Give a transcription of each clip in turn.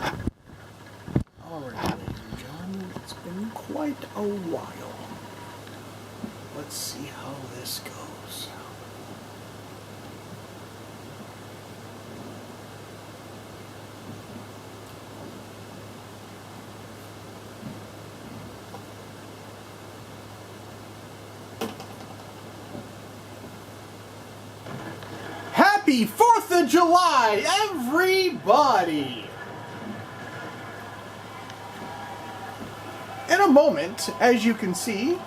Alright, ladies and gentlemen, it's been quite a while. Let's see how this goes. Happy 4th of July, everybody! In a moment, as you can see,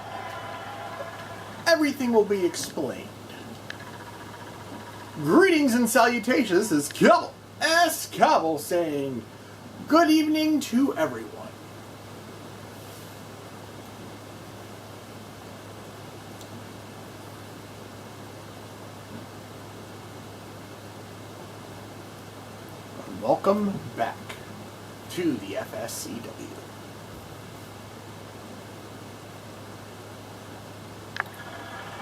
everything will be explained. Greetings and salutations, this is Cable saying good evening to everyone. Welcome back to the FSCW.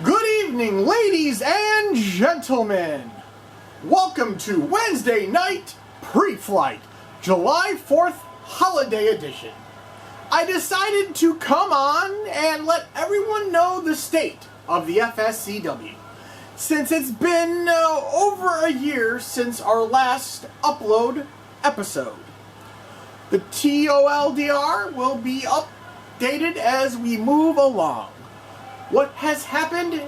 Good evening, ladies and gentlemen. Welcome to Wednesday night pre-flight, July 4th holiday edition. I decided to come on and let everyone know the state of the FSCW, since it's been over a year since our last upload episode. The TOLDR will be updated as we move along. What has happened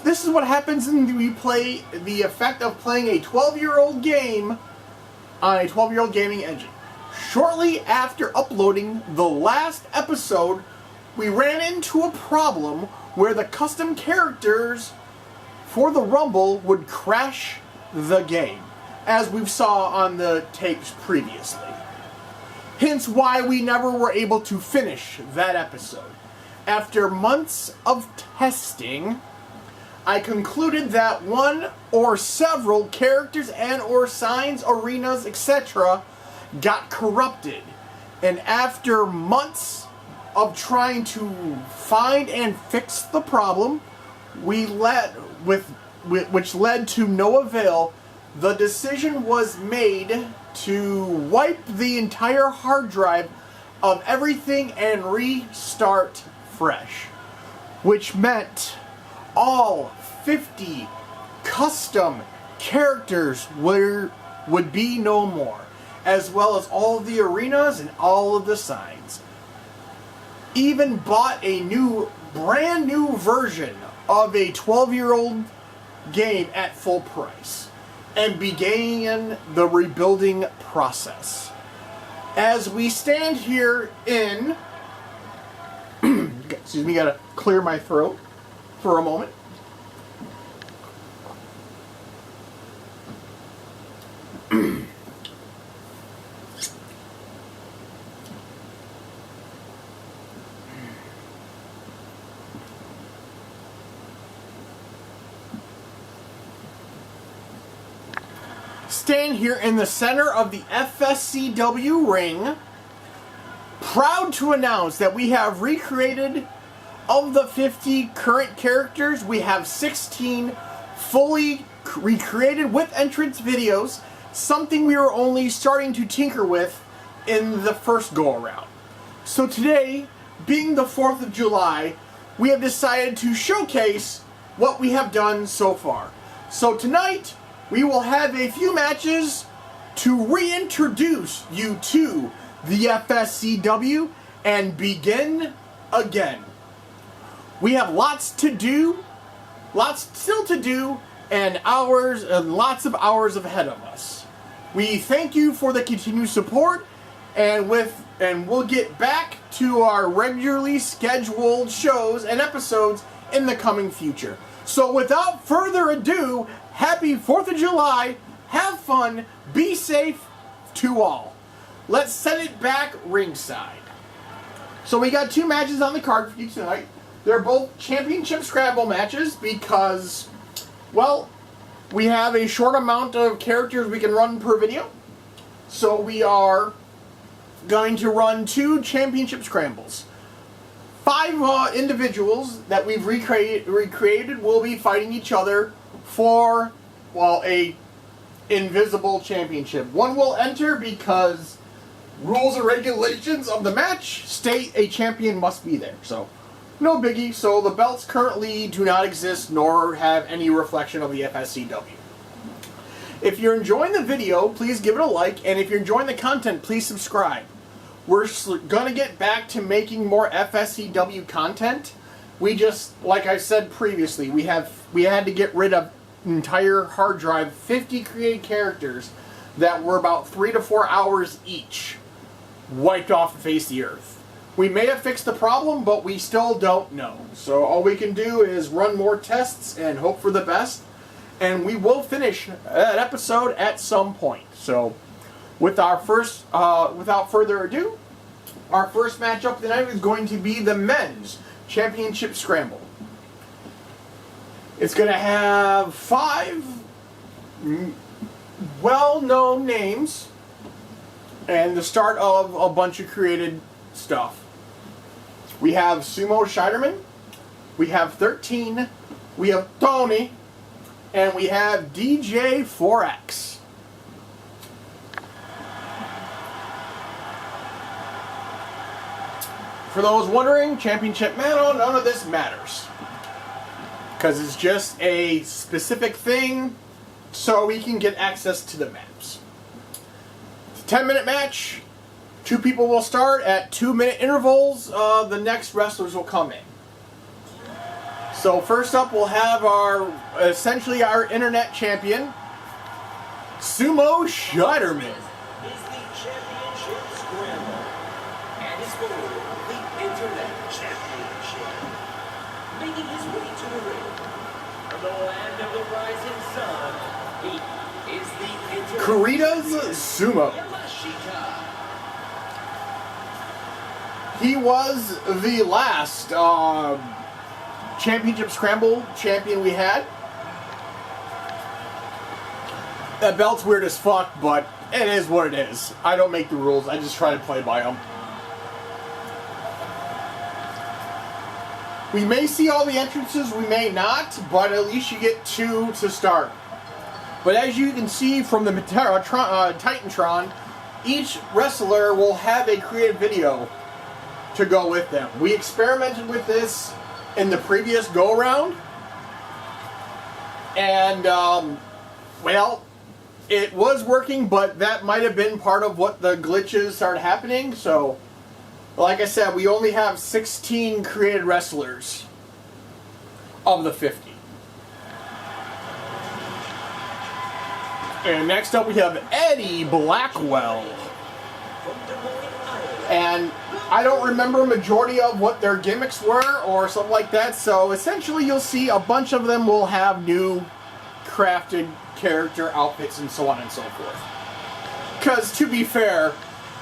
this is what happens when we play the effect of playing a 12-year-old game on a 12-year-old gaming engine. Shortly after uploading the last episode, we ran into a problem where the custom characters for the Rumble would crash the game, as we saw on the tapes previously. Hence why we never were able to finish that episode. After months of testing, I concluded that one or several characters and or signs, arenas, etc. got corrupted. And after months of trying to find and fix the problem, which led to no avail, the decision was made to wipe the entire hard drive of everything and restart fresh, which meant all 50 custom characters would be no more, as well as all of the arenas and all of the signs. Even bought a brand new version of a 12-year-old game at full price, and began the rebuilding process. As we stand here in... excuse me, gotta clear my throat for a moment. Stand here in the center of the FSCW ring, proud to announce that we have recreated, of the 50 current characters, we have 16 fully recreated with entrance videos, something we were only starting to tinker with in the first go-around. So today, being the 4th of July, we have decided to showcase what we have done so far. So tonight, we will have a few matches to reintroduce you to the FSCW and begin again. We have lots still to do, and lots of hours ahead of us. We thank you for the continued support, and we'll get back to our regularly scheduled shows and episodes in the coming future. So without further ado, happy 4th of July, have fun, be safe to all. Let's send it back ringside. So we got 2 matches on the card for you tonight. They're both championship scramble matches because, well, we have a short amount of characters we can run per video. So we are going to run 2 championship scrambles. 5 individuals that we've recreated will be fighting each other for, well, a invisible championship. One will enter because rules and regulations of the match state a champion must be there. So, no biggie. So the belts currently do not exist nor have any reflection of the FSCW. If you're enjoying the video, please give it a like, and if you're enjoying the content, please subscribe. We're gonna get back to making more FSCW content. We just, like I said previously, we had to get rid of an entire hard drive, 50 created characters that were about 3 to 4 hours each, wiped off the face of the earth. We may have fixed the problem, but we still don't know. So all we can do is run more tests and hope for the best. And we will finish that episode at some point. So, with our first, without further ado, our first matchup tonight is going to be the Men's Championship Scramble. It's going to have 5 well-known names and the start of a bunch of created stuff. We have Sumo Scheiderman, we have 13, we have Tony, and we have DJ 4X. For those wondering, Championship Mano, none of this matters. Because it's just a specific thing so we can get access to the maps. It's a 10-minute match. 2 people will start at 2-minute intervals. The next wrestlers will come in. So first up, we'll have essentially our internet champion, Sumo Scheiderman. Is the championship scramble and is for the internet championship. Making his way to the ring from the land of the rising sun, he is the internet Kurita's Sumo. He was the last Championship Scramble champion we had. That belt's weird as fuck, but it is what it is. I don't make the rules, I just try to play by them. We may see all the entrances, we may not, but at least you get 2 to start. But as you can see from the Titantron, each wrestler will have a creative video to go with them. We experimented with this in the previous go-around, and well, it was working, but that might have been part of what the glitches started happening. So like I said, we only have 16 created wrestlers of the 50. And next up we have Eddie Blackwell. And I don't remember a majority of what their gimmicks were or something like that, so essentially you'll see a bunch of them will have new crafted character outfits and so on and so forth. Because to be fair,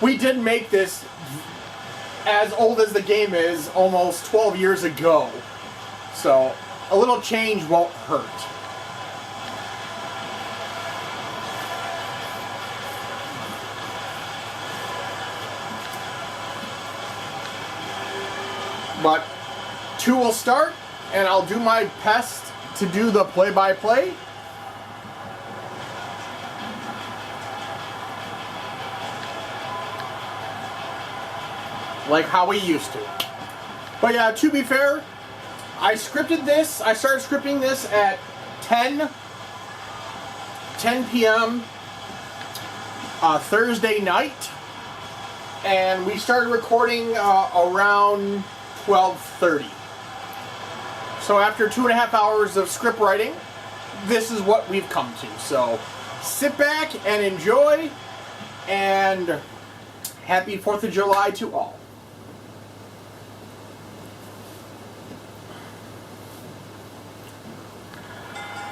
we did make this as old as the game is almost 12 years ago, so a little change won't hurt. But 2 will start, and I'll do my best to do the play-by-play. Like how we used to. But yeah, to be fair, I started scripting this at 10 p.m. Thursday night, and we started recording around 12:30. So after 2.5 hours of script writing, this is what we've come to. So sit back and enjoy, and happy 4th of July to all.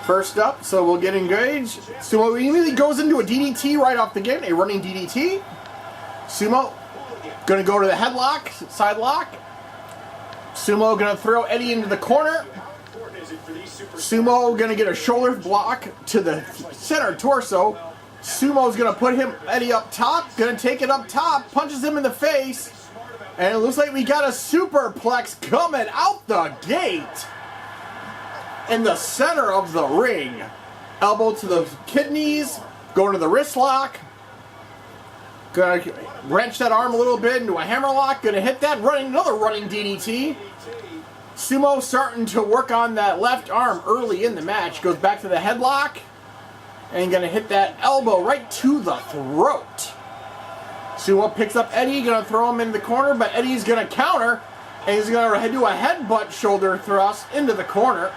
First up, so we'll get engaged. Sumo immediately goes into a DDT right off the gate, a running DDT. Sumo gonna go to the headlock, side lock. Sumo gonna throw Eddie into the corner. Sumo gonna get a shoulder block to the center torso. Sumo's gonna put Eddie up top, gonna take it up top, punches him in the face, and it looks like we got a superplex coming out the gate in the center of the ring. Elbow to the kidneys, Going to the wrist lock. Gonna wrench that arm a little bit into a hammer lock. Gonna hit that, another running DDT. Sumo starting to work on that left arm early in the match. Goes back to the headlock. And gonna hit that elbow right to the throat. Sumo picks up Eddie, gonna throw him in the corner, but Eddie's gonna counter. And he's gonna do a headbutt shoulder thrust into the corner.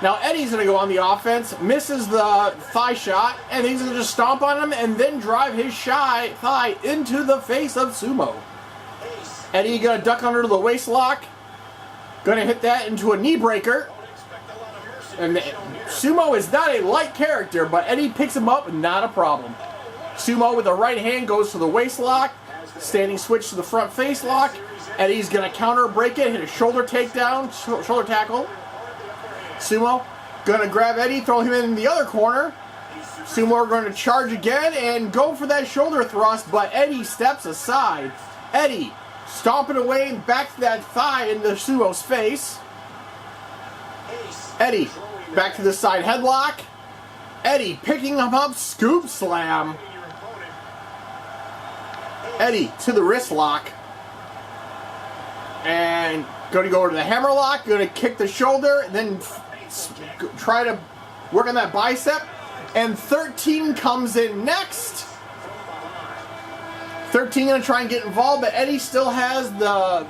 Now Eddie's going to go on the offense, misses the thigh shot, and he's going to just stomp on him and then drive his thigh into the face of Sumo. Eddie going to duck under the waist lock, going to hit that into a knee breaker. And Sumo is not a light character, but Eddie picks him up, not a problem. Sumo with the right hand goes to the waist lock, standing switch to the front face lock. Eddie's going to counter break it, hit a shoulder takedown, shoulder tackle. Sumo gonna grab Eddie, throw him in the other corner. Sumo going to charge again and go for that shoulder thrust, but Eddie steps aside. Eddie stomping away back to that thigh into Sumo's face. Eddie back to the side headlock. Eddie picking him up, scoop slam. Eddie to the wrist lock. And going to go to the hammer lock, going to kick the shoulder, then try to work on that bicep. And 13 comes in next. 13 going to try and get involved, but Eddie still has the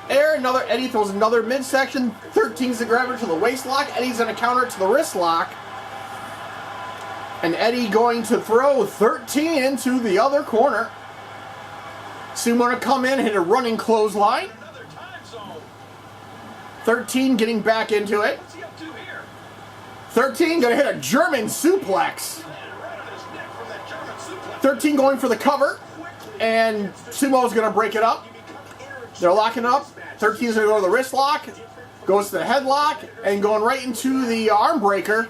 air. Eddie throws another midsection. 13's the grabber to the waist lock. Eddie's going to counter it to the wrist lock. And Eddie going to throw 13 into the other corner. Sumo going to come in, hit a running clothesline. 13 getting back into it. 13 going to hit a German suplex. 13 going for the cover. And Sumo's going to break it up. They're locking up. 13's going to go to the wrist lock. Goes to the headlock. And going right into the arm breaker.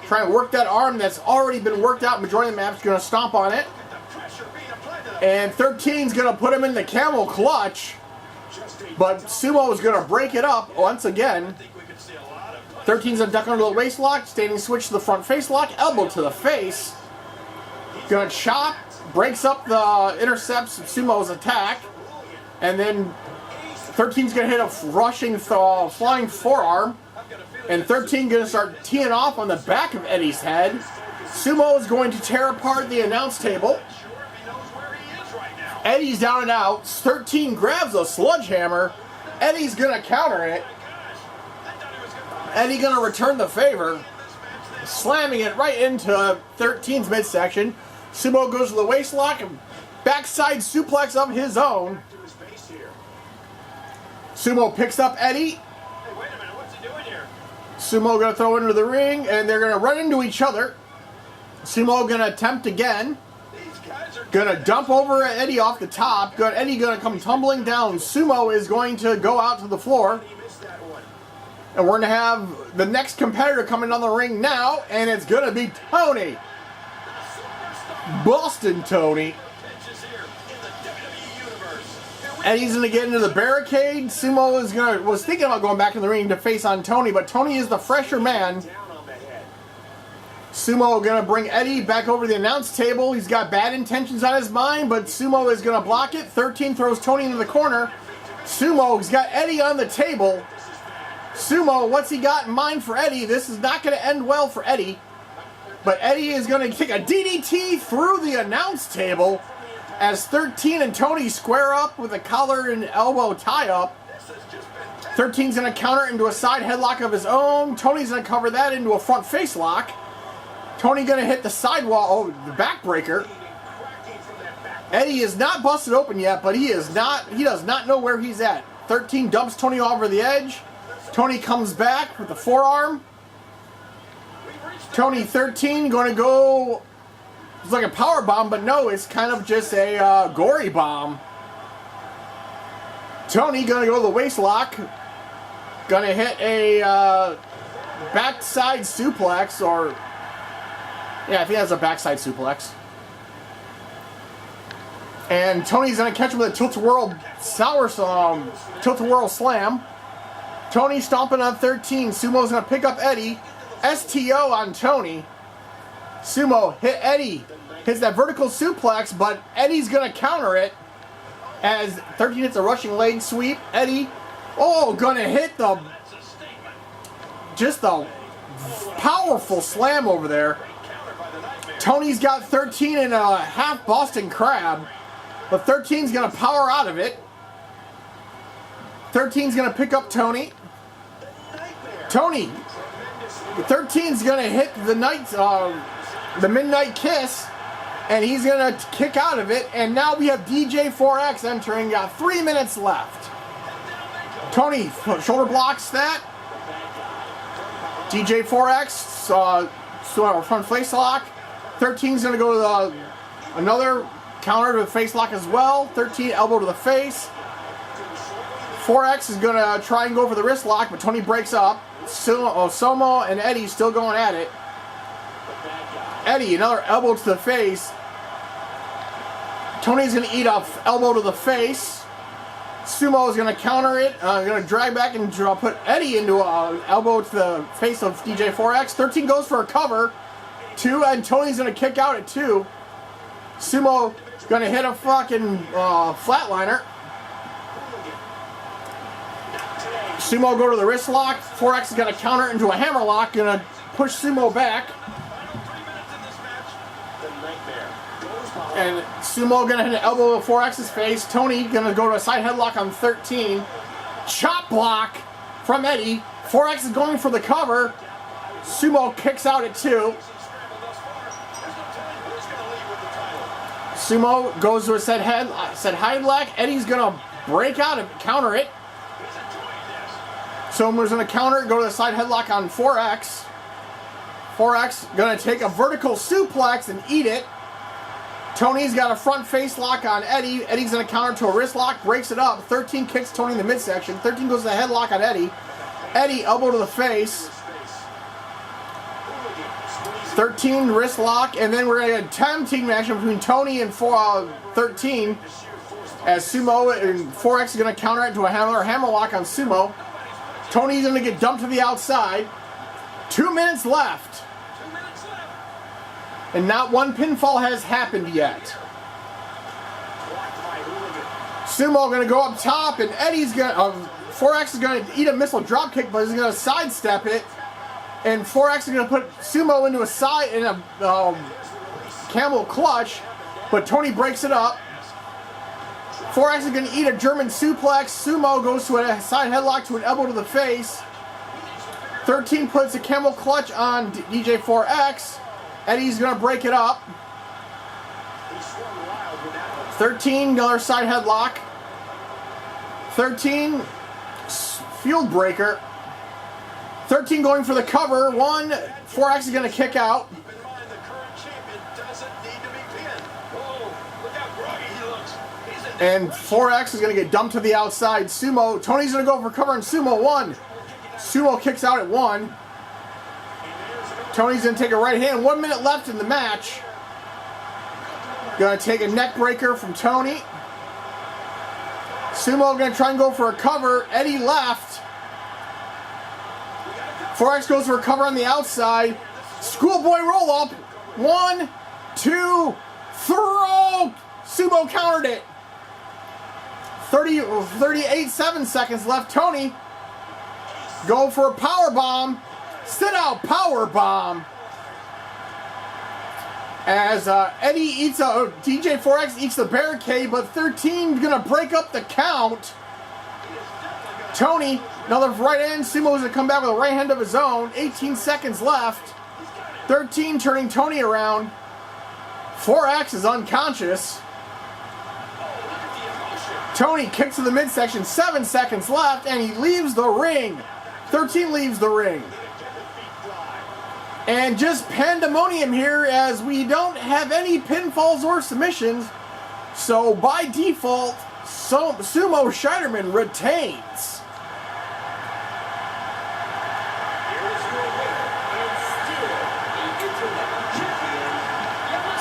Trying to work that arm that's already been worked out. Majority of the match going to stomp on it. And 13's going to put him in the camel clutch. But Sumo is going to break it up once again. 13's a duck under the waist lock, standing switch to the front face lock, elbow to the face. Going to chop, breaks up intercepts Sumo's attack. And then 13's going to hit a rushing flying forearm. And 13 going to start teeing off on the back of Eddie's head. Sumo is going to tear apart the announce table. Eddie's down and out. 13 grabs a sledgehammer. Eddie's going to counter it. Eddie going to return the favor. Slamming it right into 13's midsection. Sumo goes to the waist lock and backside suplex of his own. Sumo picks up Eddie. Sumo going to throw into the ring, and they're going to run into each other. Sumo going to attempt again. Going to dump over Eddie off the top. Eddie going to come tumbling down. Sumo is going to go out to the floor. And we're going to have the next competitor coming on the ring now, and it's going to be Tony. Boston Tony. Eddie's going to get into the barricade. Sumo was thinking about going back in the ring to face on Tony, but Tony is the fresher man. Sumo going to bring Eddie back over the announce table. He's got bad intentions on his mind, but Sumo is going to block it. 13 throws Tony into the corner. Sumo's got Eddie on the table. Sumo, what's he got in mind for Eddie? This is not going to end well for Eddie. But Eddie is going to kick a DDT through the announce table as 13 and Tony square up with a collar and elbow tie-up. 13's going to counter into a side headlock of his own. Tony's going to cover that into a front face lock. Tony going to hit the sidewall, the backbreaker. Eddie is not busted open yet, but he does not know where he's at. 13 dumps Tony over the edge. Tony comes back with the forearm. Tony 13 going to go, it's like a power bomb, but no, it's kind of just a gory bomb. Tony going to go to the waist lock. Going to hit a backside suplex, or yeah, I think that's a backside suplex. And Tony's going to catch him with a tilt-a-whirl tilt-a-whirl slam. Tony stomping on 13. Sumo's going to pick up Eddie. STO on Tony. Sumo hit Eddie. Hits that vertical suplex, but Eddie's going to counter it. As 13 hits a rushing leg sweep. Eddie, going to hit just the powerful slam over there. Tony's got 13 in a half Boston Crab. But 13's going to power out of it. 13's going to pick up Tony. Tony, 13's going to hit the Midnight Kiss. And he's going to kick out of it. And now we have DJ4X entering. Got 3 minutes left. Tony shoulder blocks that. DJ4X front face lock. 13's going to go to another counter to the face lock as well. 13 elbow to the face. 4X is going to try and go for the wrist lock, but Tony breaks up. Sumo and Eddie still going at it. Eddie, another elbow to the face. Tony's going to eat a elbow to the face. Sumo is going to counter it. Going to drag back and put Eddie into an elbow to the face of DJ4X. 13 goes for a cover. 2, and Tony's going to kick out at 2. Sumo going to hit a fucking flatliner. Sumo go to the wrist lock. 4X is going to counter it into a hammer lock. Going to push Sumo back. And Sumo going to hit an elbow to 4X's face. Tony going to go to a side headlock on 13. Chop block from Eddie. 4X is going for the cover. Sumo kicks out at 2. Sumo goes to a set headlock. Eddie's going to break out and counter it. Sumo's going to counter it, go to the side headlock on 4X. 4X going to take a vertical suplex and eat it. Tony's got a front face lock on Eddie. Eddie's going to counter to a wrist lock, breaks it up. 13 kicks Tony in the midsection. 13 goes to the headlock on Eddie. Eddie, elbow to the face. 13 wrist lock, and then we're going to get a tag team match between Tony and 13. As Sumo and 4X is going to counter it into a hammer lock on Sumo. Tony's going to get dumped to the outside. 2 minutes left. And not one pinfall has happened yet. Sumo going to go up top, and Eddie's going to 4X is going to eat a missile drop kick, but he's going to sidestep it. And 4X is going to put Sumo into a camel clutch, but Tony breaks it up. 4X is going to eat a German suplex. Sumo goes to a side headlock to an elbow to the face. 13 puts a camel clutch on DJ4X. Eddie's going to break it up. 13, another side headlock. 13, field breaker. 13 going for the cover. 1, 4X is going to kick out. And 4X is going to get dumped to the outside. Sumo, Tony's going to go for cover on Sumo. 1. Sumo kicks out at 1. Tony's going to take a right hand. 1 minute left in the match. Going to take a neck breaker from Tony. Sumo going to try and go for a cover. Eddie left. 4X goes for a cover on the outside. Schoolboy roll up. 1, 2, throw. Sumo countered it. 38 seconds left. Tony go for a power bomb. Sit out power bomb. As Eddie eats DJ4X eats the barricade, but 13 gonna break up the count. Tony, another right hand. Sumo's gonna come back with a right hand of his own. 18 seconds left. 13 turning Tony around. 4X is unconscious. Tony kicks to the midsection. 7 seconds left, and he leaves the ring. 13 leaves the ring. And just pandemonium here, as we don't have any pinfalls or submissions. So by default, Sumo Scheiderman retains.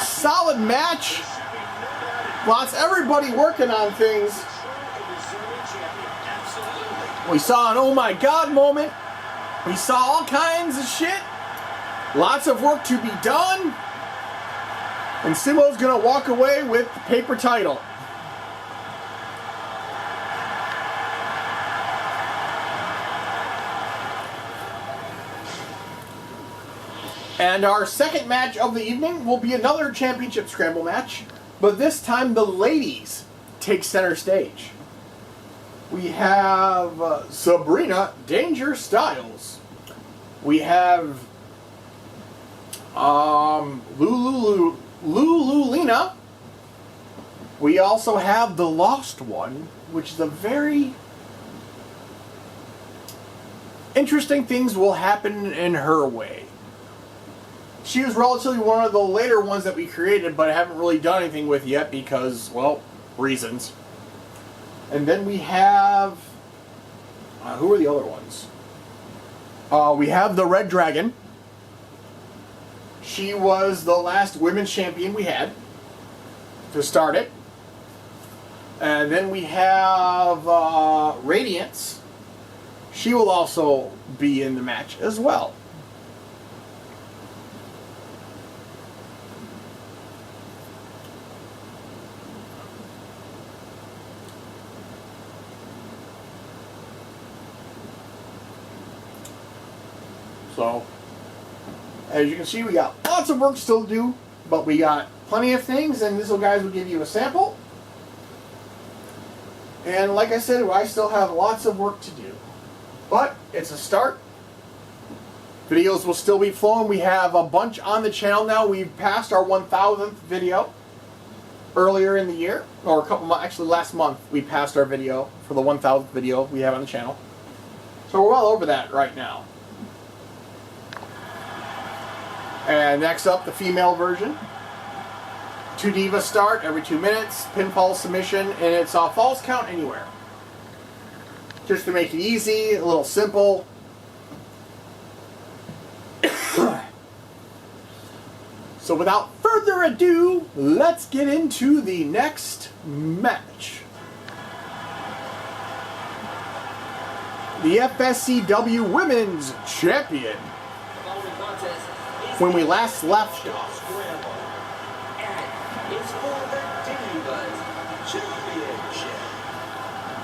Solid match. Lots everybody working on things. We saw an oh my god moment. We saw all kinds of shit. Lots of work to be done. And Sumo's going to walk away with the paper title. And our second match of the evening will be another championship scramble match, but this time the ladies take center stage. We have Sabrina Danger Styles. We have Lululina. We also have the Lost One, which is a very interesting things will happen in her way. She was relatively one of the later ones that we created, but haven't really done anything with yet because, well, reasons. And then we have... who are the other ones? We have the Red Dragon. She was the last women's champion we had to start it. And then we have Radiance. She will also be in the match as well. So, as you can see, we got lots of work still to do, but we got plenty of things, and this little guys will give you a sample. And like I said, I still have lots of work to do. But it's a start. Videos will still be flowing. We have a bunch on the channel now. We've passed our 1,000th video earlier in the year, or a couple months, actually last month we passed our video for the 1,000th video we have on the channel. So we're well over that right now. And next up, the female version. 2 Diva start every 2 minutes, pinfall submission, and it's a falls count anywhere. Just to make it easy, a little simple. So without further ado, let's get into the next match. The FSCW Women's Champion. When we last left off, and it's for the Divas Championship.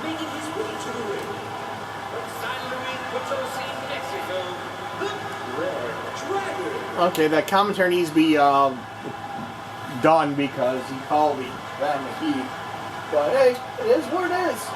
Making his way to the ring from San Luis Potosi, Mexico, the Red Dragon. okay, that commentary needs to be done because he called me that McKee. But hey, it is what it is.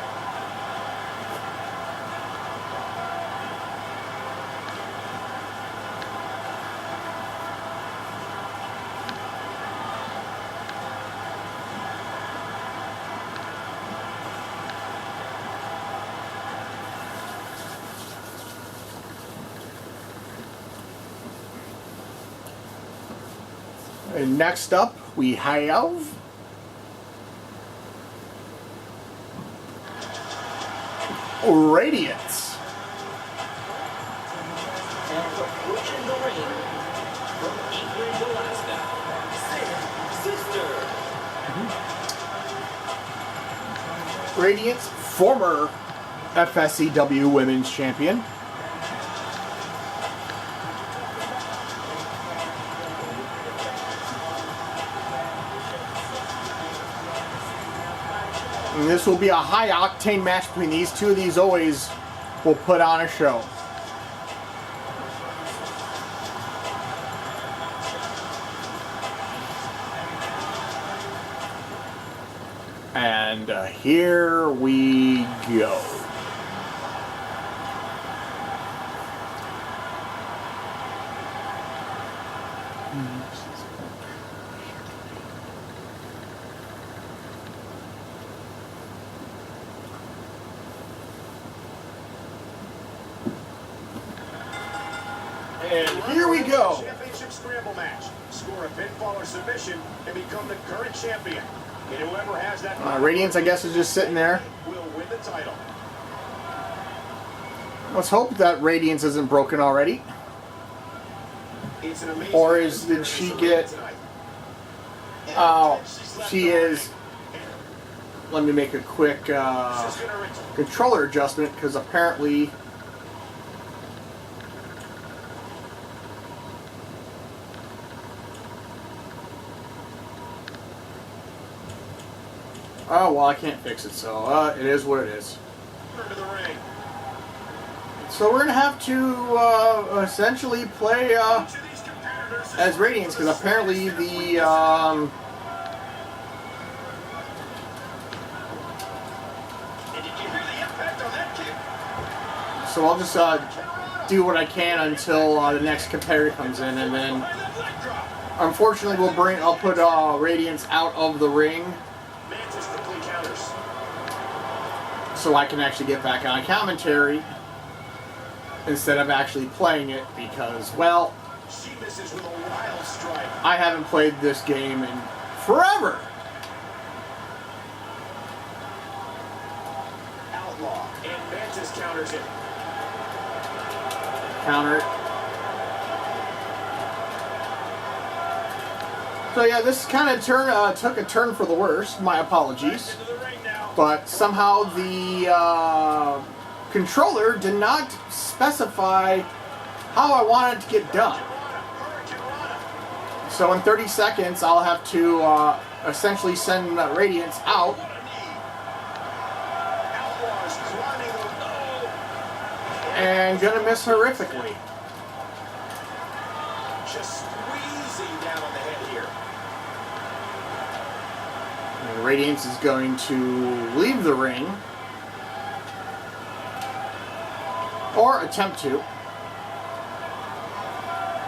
And next up, we have Radiance. And approaching the ring from England, Alaska, Sister. Radiance, former FSCW Women's Champion. And this will be a high-octane match between these two. These always will put on a show. And here we go. And here we go. Championship scramble match. Score a pinfall or submission and become the current champion. And whoever has that Radiance, I guess, is just sitting there. will win the title. Let's hope that Radiance isn't broken already. It's an amazing Or did she get... Oh, she is... Let me make a quick controller adjustment, because apparently... Oh, well, I can't fix it, so it is what it is. Into the ring. So we're going to have to essentially play Each of these competitors is as Radiance, because apparently the... And did you hear the impact on that kick? So I'll just do what I can until the next competitor comes in, and then Behind that leg drop. unfortunately I'll put Radiance out of the ring Mantis quickly counters. so I can actually get back on commentary instead of actually playing it, because, well, She misses with a wild strike. I haven't played this game in forever. Outlaw. And Mantis counters it. Counter. So yeah, this kind of took a turn for the worse. My apologies. Into the ring now. But somehow the controller did not specify how I want it to get done. Hurricane Rana. So in 30 seconds, I'll have to essentially send Radiance out. What a knee. Outlaw is climbing the... And gonna miss horrifically. Just squeezing down on the head here. And Radiance is going to leave the ring. Or attempt to.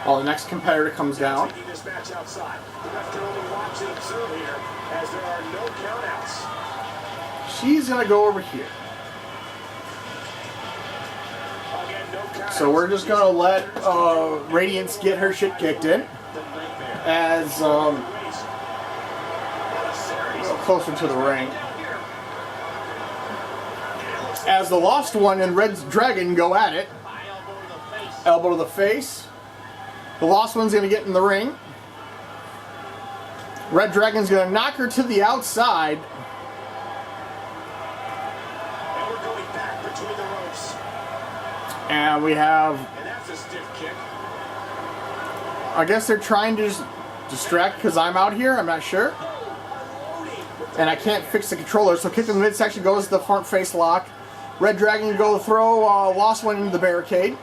While the next competitor comes down. Taking this match outside. The ref can only watch and observe here as there are no countouts. She's gonna go over here. Again, no countouts. So we're just gonna let Radiance get her shit kicked in. The nightmare. As What a series. closer to the ring. Down here. And it looks As the Lost One and Red Dragon go at it. High elbow to the face. Elbow to the face. The Lost One's gonna get in the ring. Red Dragon's gonna knock her to the outside. And we're going back between the ropes. And we have, And that's a stiff kick. I guess they're trying to just distract because I'm out here, I'm not sure. Unloading with the And I can't fix the controller, so kick in the midsection goes to the front face lock. Red Dragon go throw Lost One into the barricade.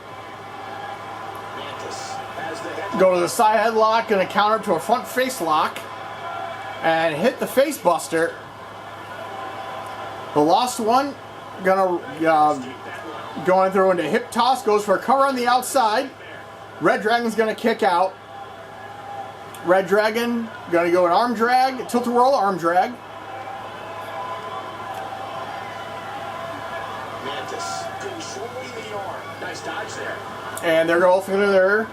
Mantis has the head. Go to the side headlock and a counter to a front face lock. And hit the face buster. The Lost One gonna Keep that one. going through into hip toss, goes for a cover on the outside. Red Dragon's gonna kick out. Red Dragon gonna go an arm drag, tilt-a-whirl arm drag. Mantis controlling the arm. Nice dodge there. And they're both into their.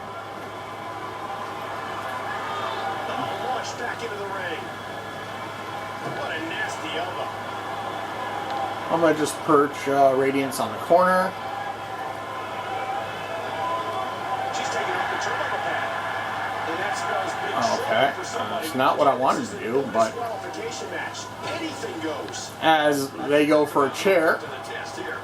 Launched back into the ring. What a nasty elbow. I'm gonna just perch Radiance on the corner. She's taking off the turnover pad. And that spells big Okay, trouble for somebody. it's not what I wanted to do, but Disqualification match. Anything goes. as they go for a chair, To the test here.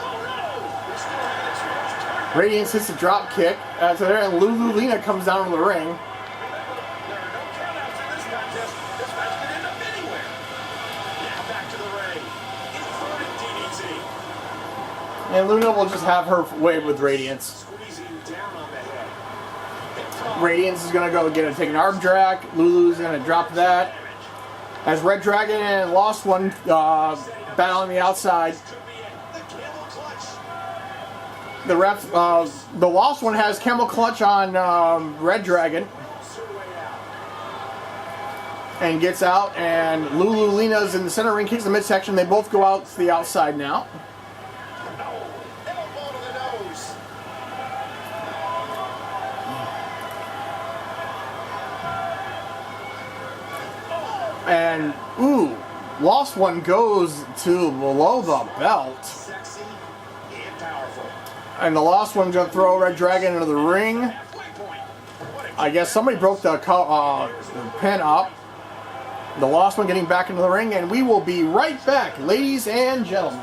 Oh no! We're still having this match turned. Radiance hits a drop kick. As there, and Luna comes down to the ring. Remember, there are no countouts in this contest. This match could end up anywhere. Now back to the ring. Inverted DDT. And Luna will just have her way with Radiance. Squeezing down on the head. Radiance is gonna go take an arm drag. Lulu's gonna drop that. As Red Dragon and Lost One battle on the outside. Could be it. The camel clutch. The ref, the Lost One has camel clutch on Red Dragon Pulls her way out. and gets out. And Lina's in the center ring, kicks the midsection. They both go out to the outside now. No. Elbow to the nose. And ooh, Lost One goes to below the belt. Sexy and powerful. And the Lost One's gonna throw Red Dragon into the ring. Halfway point. What a I guess somebody broke the pin up. The Lost One getting back into the ring, and we will be right back, ladies and gentlemen.